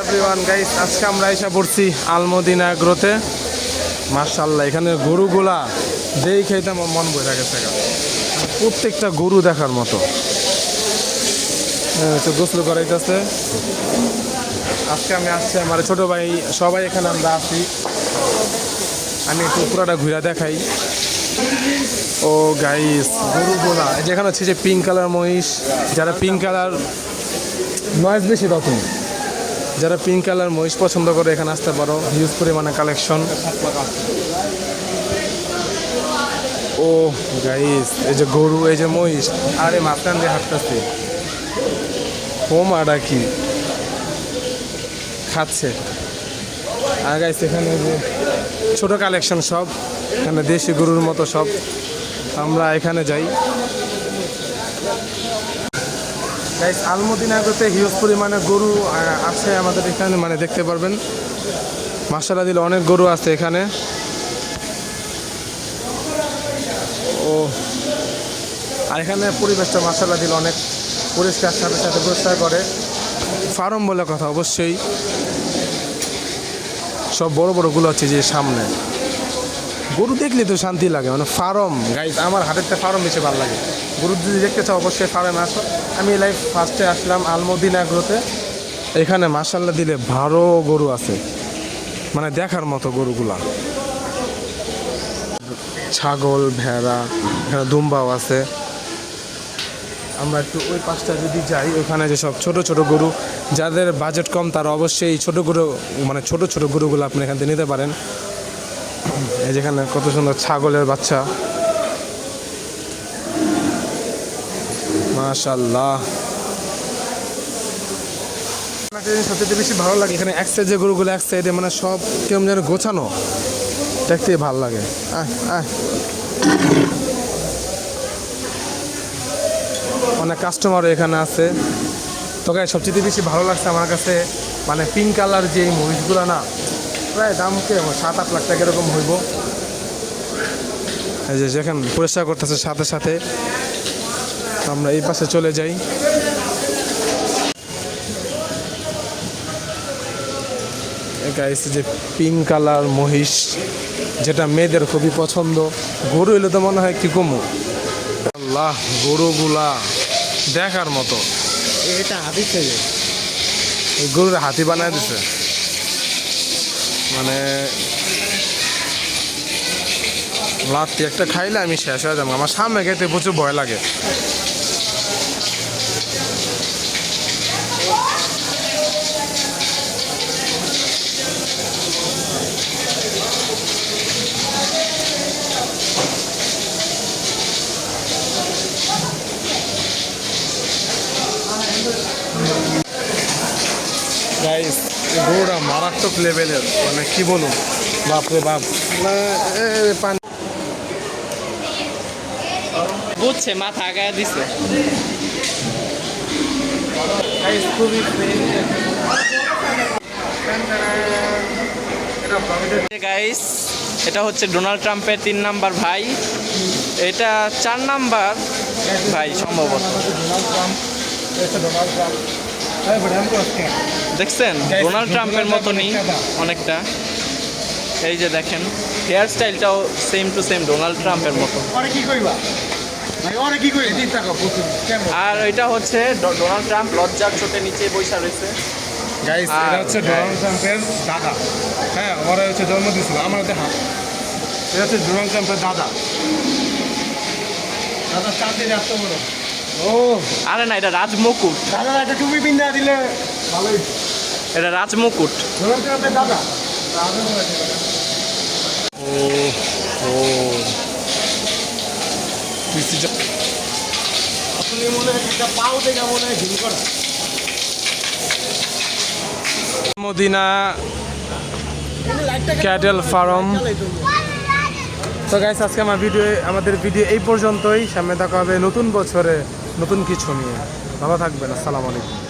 Everyone guys, আজকে আমরা এসে পড়ছি আলমদিনা এগ্রোতে। মাশাআল্লাহ, এখানে গরুগুলা দেখেই তো আমার মন বইরা গেছে। প্রত্যেকটা গরু দেখার মতো। গোসল করাইতেছে। আজকে আমি আসছি, আমার ছোট ভাই সবাই এখানে আমরা আছি। আমি একটু পুরাটা ঘুরে দেখাই। ও গাইস, গরুগুলা যেখানে হচ্ছে যে পিঙ্ক কালার মহিষ, যারা পিঙ্ক কালার নয়েজ বেশি তখন, যারা পিঙ্ক কালার মহিষ পছন্দ করে এখানে আসতে পারো। হিউজ পরিমাণে কালেকশন। ও গাইস, এই যে গরু, এই যে মহিষ, আরে মাঝখান দিয়ে হাঁটতেছে। হোমাটা কি খাচ্ছে। আর গাইস, এখানে যে ছোট কালেকশন সব, এখানে দেশি গরুর মতো সব। আমরা এখানে যাই। গাইস, আলমদিনা এগ্রোতে হিউজ পরিমাণে গরু আছে আমাদের এখানে, মানে দেখতে পারবেন। মাশাআল্লাহ দিলে অনেক গরু আছে এখানে। ও আর এখানে পরিবেশটা মাশাআল্লাহ দিলে অনেক পরিষ্কার, সাথে সাথে পরিষ্কার করে। ফার্ম বলে কথা, অবশ্যই সব বড় বড়গুলো হচ্ছে যে সামনে। গরু দেখলে তো শান্তি লাগে, মানে ফার্ম। গাইস, আমার হাতেরটা ফার্ম বেশি ভালো লাগে। গরু যদি দেখতে চাও অবশ্যই ফার্মে আসো। আমি লাইভ ফার্স্টে আসলাম আলমদিনা এগ্রোতে। এখানে মাশাআল্লাহ দিলে ভালো গরু আছে, মানে দেখার মতো গরুগুলা। ছাগল, ভেড়া, এখানে দুম্বাও আছে। আমরা একটু ওই পাশটা যদি যাই, ওখানে যে সব ছোট ছোট গরু, যাদের বাজেট কম তারা অবশ্যই ছোট গরু, মানে ছোট ছোট গরুগুলো আপনি এখান থেকে নিতে পারেন। এই যেখানে কত সুন্দর ছাগলের বাচ্চা, মাশাআল্লাহ। সবচেয়ে বেশি ভালো লাগে এখানে এক সাইডে গরুগুলো, এক সাইডে মানে সব কেমন যেন গোছানো, দেখতে ভালো লাগে। অনেক কাস্টমারও এখানে আছে। তোকে সবচেয়ে বেশি ভালো লাগছে আমার কাছে, মানে পিঙ্ক কালার যে মহিষগুলো না, প্রায় দাম কে 7-8 লাখ টাকা এরকম হইব। এই যে যেখানে পরিষ্কার করতেছে সাথে সাথে আমরা এই পাশে চলে যাই। গাইস, যে পিঙ্ক কালার মহিষ, যেটা মেয়েদের খুবই পছন্দ। গরু হইলে তো মনে হয় কি কমু। আল্লাহ, গরুগুলা দেখার মতো। এটা হাতি থেকে গরুর হাতি বানায় দিছে, মানে লাত্তি একটা খাইলে আমি শেষ হয়ে যাবো। আমার সামনে খেতে প্রচুর ভয় লাগে। গাইস, গরুটা মারাত্মক লেভেলের, মানে কি বলুন, বাপরে বাপ। পানি বুঝছে, মাথা আগায় দিছে। খুবই গাইস, এটা হচ্ছে ডোনাল্ড ট্রাম্পের 3 নাম্বার ভাই, এটা 4 নাম্বার ভাই সম্ভবত। দেখছেন, ডোনাল্ড ট্রাম্পের মতনই অনেকটা। এই যে দেখেন, হেয়ার স্টাইলটাও সেম টু সেম ডোনাল্ড ট্রাম্পের মতো। আর এটা হচ্ছে ডোনাল্ড ট্রাম্প লজ্জার চোটে নিচে বৈশা রয়েছে। গাইস, এটা হচ্ছে ডোনাল্ড ট্রাম্পের দাদা। হ্যাঁ, ওরা হচ্ছে জন্ম দিয়েছিল আমার দেখা। এটা হচ্ছে ডোনাল্ড ট্রাম্পের দাদা। দাদা চাঁদে যাচ্ছ বলো। ও আরে না, এটা রাজমুকুট। দাদা একটা টুপি পিন্ধা দিলে ভালোই। এটা রাজমুকুট। ডোনাল্ড ট্রাম্পের দাদা। ও ও আসলে মনে হয় একটা পাও দেখে মনে হয় ঘিন করা। Madina cattle farm. তো গাইস, আজকে আমাদের ভিডিও এই পর্যন্তই। সামনে দেখা হবে নতুন বছরে নতুন কিছু নিয়ে। ভালো থাকবেন। আসসালামু আলাইকুম।